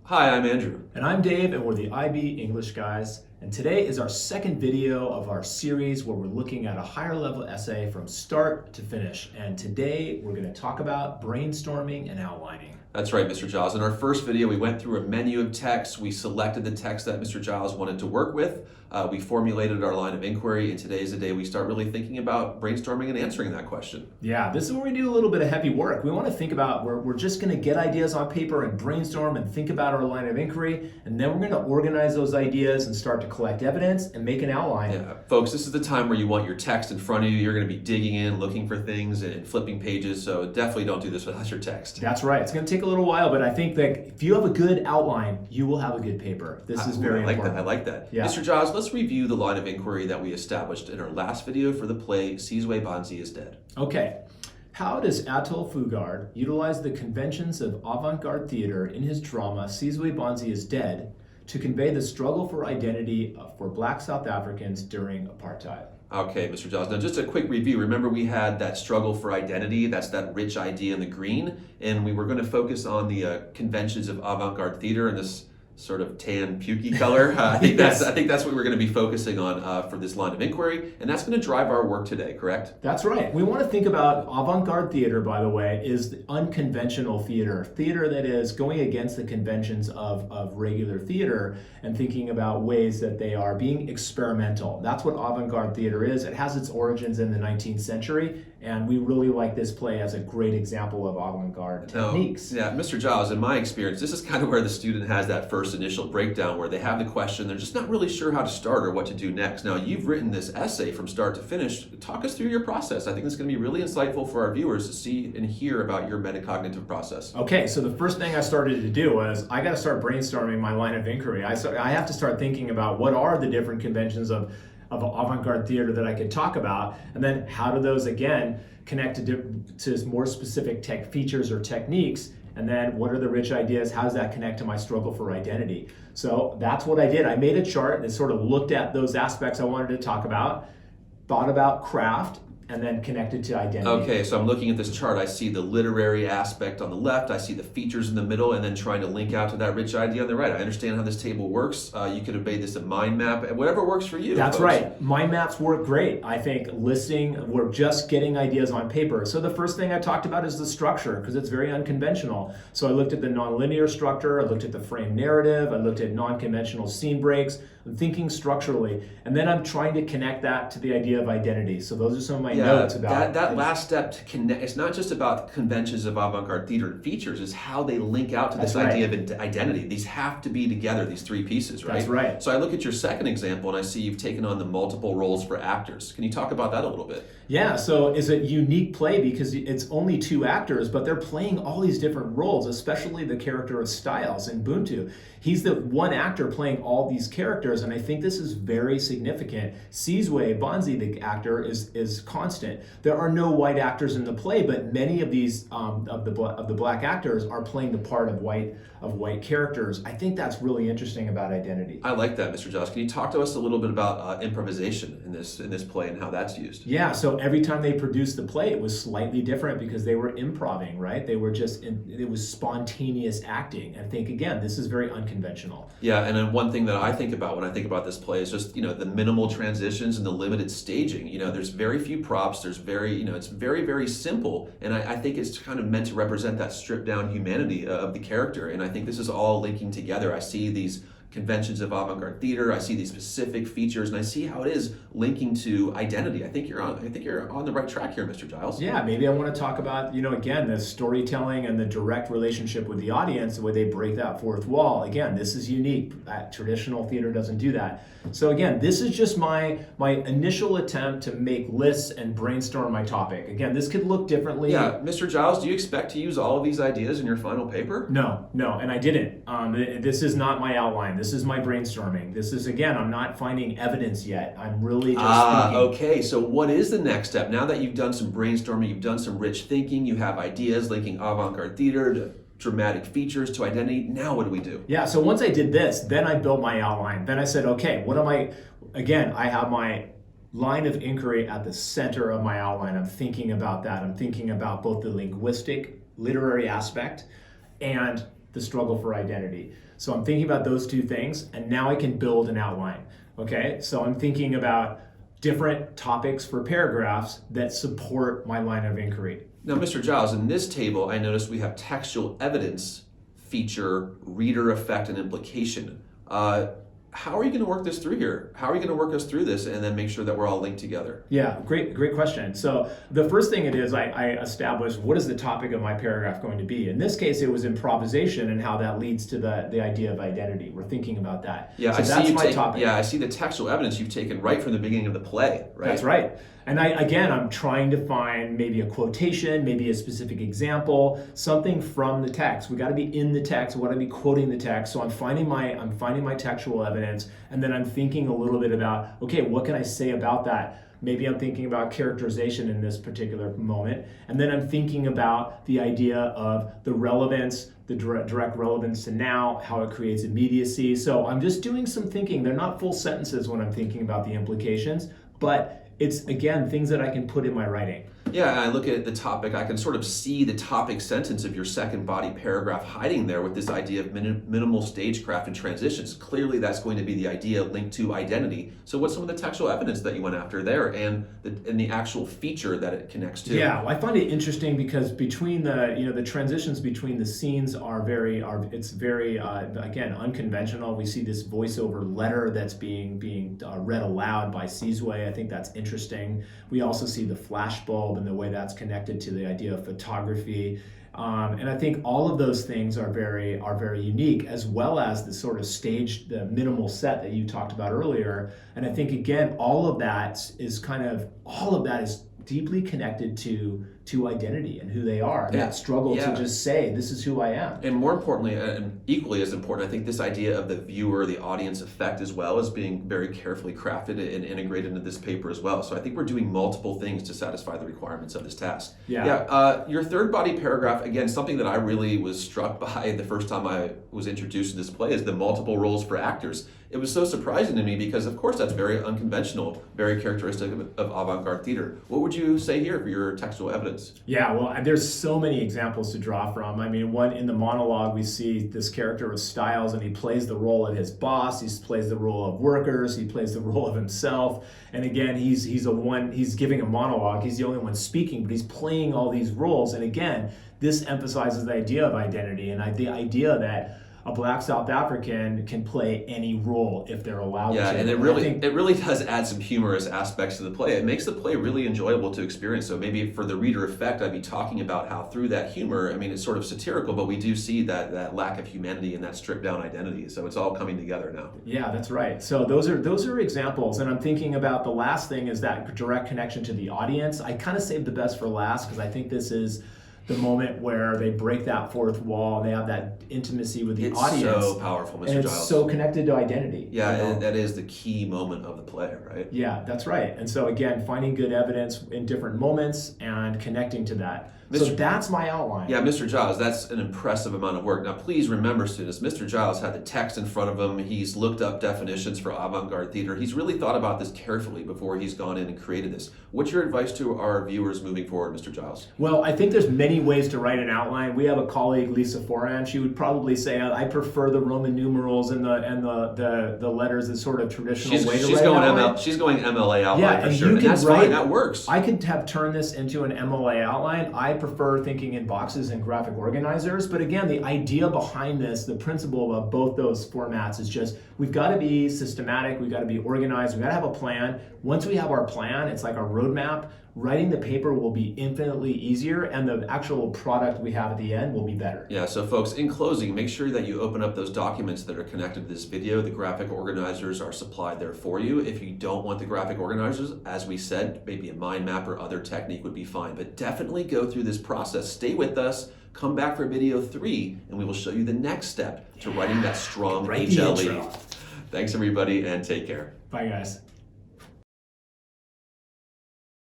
Hi, I'm Andrew. And I'm Dave, and we're the IB English guys. And today is our second video of our series where we're looking at a higher level essay from start to finish. And today we're going to talk about brainstorming and outlining. That's right, Mr. Giles. In our first video, we went through a menu of text. We selected the text that Mr. Giles wanted to work with. We formulated our line of inquiry, and today is the day we start really thinking about brainstorming and answering that question. Yeah, this is where we do a little bit of heavy work. We want to think about, we're just going to get ideas on paper and brainstorm and think about our line of inquiry, and then we're going to organize those ideas and start to collect evidence and make an outline. Yeah, folks, this is the time where you want your text in front of you. You're going to be digging in, looking for things, and flipping pages, so definitely don't do this without your text. That's right. It's going to take a little while, but I think that if you have a good outline, you will have a good paper. This is very important. I like that. Yeah. Mr. Giles, let's review the line of inquiry that we established in our last video for the play Sizwe Banzi is Dead. Okay. How does Atul Fugard utilize the conventions of avant-garde theater in his drama Sizwe Banzi is Dead to convey the struggle for identity for Black South Africans during apartheid? Okay, Mr. Giles. Now, just a quick review. Remember, we had that struggle for identity. That's that rich idea in the green. And we were going to focus on the conventions of avant-garde theater in this sort of tan, pukey color. I think that's what we're going to be focusing on for this line of inquiry. And that's going to drive our work today, correct? That's right. We want to think about avant-garde theater, by the way, is the unconventional theater. Theater that is going against the conventions of regular theater and thinking about ways that they are being experimental. That's what avant-garde theater is. It has its origins in the 19th century, and we really like this play as a great example of avant-garde techniques. Yeah, Mr. Giles, in my experience, this is kind of where the student has that first initial breakdown where they have the question, they're just not really sure how to start or what to do next. Now, you've written this essay from start to finish. Talk us through your process. I think it's going to be really insightful for our viewers to see and hear about your metacognitive process. Okay, so the first thing I started to do was I got to start brainstorming my line of inquiry. I have to start thinking about what are the different conventions of avant-garde theater that I could talk about, and then how do those again connect to more specific tech features or techniques, and then what are the rich ideas, how does that connect to my struggle for identity? So that's what I did. I made a chart that sort of looked at those aspects I wanted to talk about, thought about craft, and then connected to identity. Okay, so I'm looking at this chart. I see the literary aspect on the left. I see the features in the middle, and then trying to link out to that rich idea on the right. I understand how this table works. You could have made this a mind map, whatever works for you. That's folks. right. Mind maps work great. I think listing, we're just getting ideas on paper. So the first thing I talked about is the structure, because it's very unconventional. So I looked at the nonlinear structure, I looked at the frame narrative, I looked at non-conventional scene breaks. I'm thinking structurally, and then I'm trying to connect that to the idea of identity. So those are some of my notes about that last step to connect. It's not just about conventions of avant-garde theater and features. It's how they link out to this idea of identity. These have to be together. These three pieces, right? That's right. So I look at your second example, and I see you've taken on the multiple roles for actors. Can you talk about that a little bit? Yeah. So it's a unique play because it's only two actors, but they're playing all these different roles, especially the character of Styles in Ubuntu. He's the one actor playing all these characters, and I think this is very significant. Sizwe Banzi, the actor, is constant. There are no white actors in the play, but many of these of the black actors are playing the part of white characters. I think that's really interesting about identity. I like that, Mr. Josh. Can you talk to us a little bit about improvisation in this play and how that's used? Yeah. So every time they produced the play, it was slightly different because they were improving, right? They were it was spontaneous acting. I think again, this is very unconventional. Yeah, and then one thing that I think about when I think about this play is just, the minimal transitions and the limited staging. There's very few props. There's it's very, very simple. And I think it's kind of meant to represent that stripped down humanity of the character. And I think this is all linking together. I see these conventions of avant-garde theater. I see these specific features, and I see how it is linking to identity. I think you're on the right track here, Mr. Giles. Yeah, maybe I want to talk about, again, the storytelling and the direct relationship with the audience, the way they break that fourth wall. Again, this is unique. Traditional theater doesn't do that. So again, this is just my initial attempt to make lists and brainstorm my topic. Again, this could look differently. Yeah, Mr. Giles, do you expect to use all of these ideas in your final paper? No, and I didn't. This is not my outline. This is my brainstorming. This is, again, I'm not finding evidence yet. I'm really just thinking. Okay, so what is the next step? Now that you've done some brainstorming, you've done some rich thinking, you have ideas linking avant-garde theater to dramatic features to identity, now what do we do? Yeah, so once I did this, then I built my outline. Then I said, okay, again, I have my line of inquiry at the center of my outline. I'm thinking about that. I'm thinking about both the linguistic, literary aspect and the struggle for identity. So I'm thinking about those two things, and now I can build an outline. Okay, so I'm thinking about different topics for paragraphs that support my line of inquiry. Now, Mr. Giles, in this table, I noticed we have textual evidence, feature, reader effect, and implication. How are you going to work this through here? How are you going to work us through this and then make sure that we're all linked together? Yeah, great question. So the first thing it is, I established what is the topic of my paragraph going to be. In this case, it was improvisation and how that leads to the idea of identity. We're thinking about that. Yeah, so that's my topic. Yeah, I see the textual evidence you've taken right from the beginning of the play, right? That's right. And I'm trying to find maybe a quotation, maybe a specific example, something from the text. We got to be in the text. We got to be quoting the text. So I'm finding my textual evidence, and then I'm thinking a little bit about, okay, what can I say about that? Maybe I'm thinking about characterization in this particular moment, and then I'm thinking about the idea of the relevance, the direct relevance to now, how it creates immediacy. So I'm just doing some thinking. They're not full sentences when I'm thinking about the implications, but it's, again, things that I can put in my writing. Yeah, I look at the topic, I can sort of see the topic sentence of your second body paragraph hiding there with this idea of minimal stagecraft and transitions. Clearly that's going to be the idea linked to identity. So what's some of the textual evidence that you went after there and the actual feature that it connects to? Yeah, well, I find it interesting because between the transitions between the scenes are very again, unconventional. We see this voiceover letter that's being read aloud by Sizwe. I think that's interesting. We also see the flashbulb and the way that's connected to the idea of photography. And I think all of those things are very unique, as well as the sort of the minimal set that you talked about earlier. And I think, again, all of that is deeply connected to identity and who they are, and that struggle to just say, this is who I am. And more importantly, and equally as important, I think this idea of the viewer, the audience effect as well, is being very carefully crafted and integrated into this paper as well. So I think we're doing multiple things to satisfy the requirements of this task. Your third body paragraph, again, something that I really was struck by the first time I was introduced to this play is the multiple roles for actors. It was so surprising to me because, of course, that's very unconventional, very characteristic of avant-garde theater. What would you say here for your textual evidence? Yeah, well, there's so many examples to draw from. I mean, one in the monologue, we see this character with Styles, and he plays the role of his boss. He plays the role of workers. He plays the role of himself. And again, he's giving a monologue. He's the only one speaking, but he's playing all these roles. And again, this emphasizes the idea of identity and the idea that a Black South African can play any role if they're allowed to. Yeah, and it really does add some humorous aspects to the play. It makes the play really enjoyable to experience. So maybe for the reader effect, I'd be talking about how through that humor, I mean, it's sort of satirical, but we do see that lack of humanity and that stripped down identity. So it's all coming together now. Yeah, that's right. So those are examples. And I'm thinking about the last thing is that direct connection to the audience. I kind of saved the best for last because I think this is the moment where they break that fourth wall and they have that intimacy with the audience. It's so powerful, Mr. And Giles. it's so connected to identity. Yeah, and that is the key moment of the play, right? Yeah, that's right. And so again, finding good evidence in different moments and connecting to that. So that's my outline. Yeah, Mr. Giles, that's an impressive amount of work. Now, please remember, students, Mr. Giles had the text in front of him. He's looked up definitions for avant-garde theater. He's really thought about this carefully before he's gone in and created this. What's your advice to our viewers moving forward, Mr. Giles? Well, I think there's many ways to write an outline. We have a colleague, Lisa Foran. She would probably say, I prefer the Roman numerals and the letters, the sort of traditional way to write an outline. She's going MLA outline for and sure, and that's fine. That works. I could have turned this into an MLA outline. I prefer thinking in boxes and graphic organizers. But again, the idea behind this, the principle of both those formats is just, we've got to be systematic, we've got to be organized, we've got to have a plan. Once we have our plan, it's like our roadmap. Writing the paper will be infinitely easier, and the actual product we have at the end will be better. Yeah, so folks, in closing, make sure that you open up those documents that are connected to this video. The graphic organizers are supplied there for you. If you don't want the graphic organizers, as we said, maybe a mind map or other technique would be fine, but definitely go through this process. Stay with us. Come back for video 3, and we will show you the next step to writing that strong HLE. Thanks, everybody, and take care. Bye, guys.